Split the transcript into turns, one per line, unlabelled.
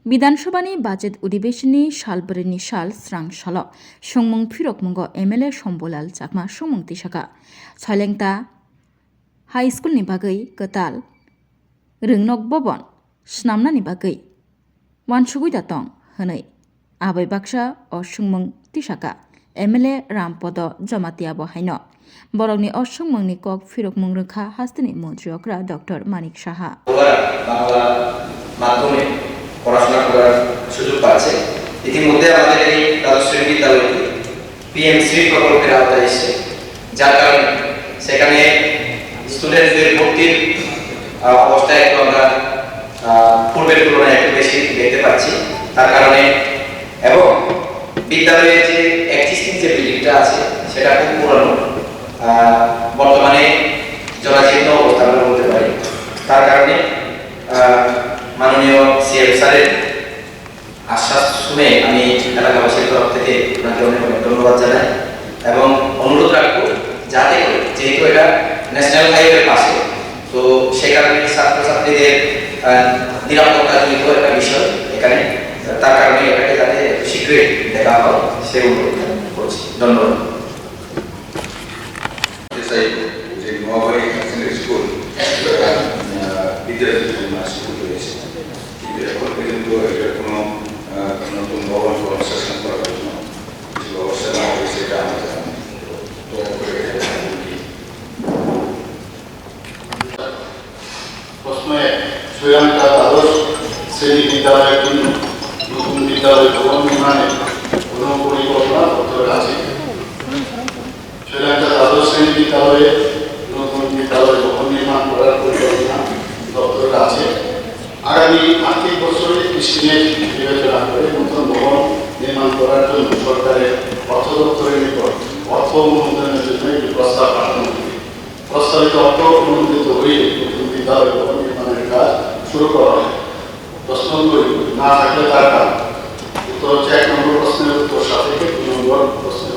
বিধানসভাनि budget अधिवेशननि सालब्रैनि साल स्रां साल संमुं फिरकमुंग एमएलए शम्बलाल चाकमा संमुं तिसाका सलेंता हाई स्कुलनि बागै कताल रोंनक भवन स्नामनानि बागै वानसुगुइदा तं हनै आबै बाक्सा अ संमुं तिसाका एमएलए रामपद जमातियाबो हाइन बरकनि असंमुंनि कक फिरकमुं रोखा हास्तिनि मन्त्रियकरा डक्टर मानिक साहा
বাংলা মাধ্যমে পড়াশোনা করার সুযোগ পাচ্ছে। ইতিমধ্যে আমাদের এই দ্বাদশ শ্রেণী বিদ্যালয়টি পিএমসি প্রকল্পের আওতায় এসেছে, যার কারণে সেখানে স্টুডেন্টদের ভর্তির অবস্থা একটু আমরা পূর্বের তুলনায় একটু বেশি দেখতে পাচ্ছি। তার কারণে এবং বিদ্যালয়ের যে এক্সিস্টিং যে বিল্ডিংটা আছে সেটা খুব পুরনো, বর্তমানে জরাজীর্ণ অবস্থা আমরা বলতে পারি। তার কারণে মাননীয় সিএম স্যারের আশ্বাস শুনে আমি এলাকাবাসীর তরফ থেকে ওনাকে অনেক অনেক ধন্যবাদ জানাই এবং অনুরোধ রাখবো যাতে করে, যেহেতু এটা ন্যাশনাল হাইওয়ের পাশে, তো সে কারণে ছাত্রছাত্রীদের নিরাপত্তা জনিত একটা বিষয় এখানে, তার কারণে এটাকে যাতে শীঘ্রই দেখা হয় সে অনুরোধ করছি। ধন্যবাদ।
বিদ্যালয়ের জন্য শুরু হয়েছে, কিন্তু এখন পর্যন্ত এটার কোনো নতুন ভবন কনস্ট্রাকশন করার জন্য কিছু ব্যবস্থা না হয়েছে, এটা আমরা জানি।
প্রশ্নে শ্রীলঙ্কা দ্বাদশ শ্রেণী বিদ্যালয়ের জন্য নতুন বিদ্যালয় ভবন নির্মাণের কোনো পরিকল্পনা দপ্তর আছে। শ্রীলঙ্কা দ্বাদশ শ্রেণী বিদ্যালয়ে নতুন বিদ্যালয় ভবন নির্মাণ করার পরিকল্পনা দপ্তর আছে। আগামী আর্থিক বছরে এস্টিমেট বিবেচনা করে নতুন ভবন নির্মাণ করার জন্য সরকারের অর্থ দপ্তরের নিকট অর্থ অনুমোদনের জন্য একটি প্রস্তাব পাঠানো হবে। প্রস্তাবিত অর্থ অনুমোদিত হইলে নতুন বিদ্যালয় ভবন নির্মাণের কাজ শুরু করা হবে। প্রশ্নগুলি না থাকলে তার কারণ উত্তর হচ্ছে 1 নম্বর প্রশ্নের উত্তর সাপেক্ষে 2 নম্বর প্রশ্ন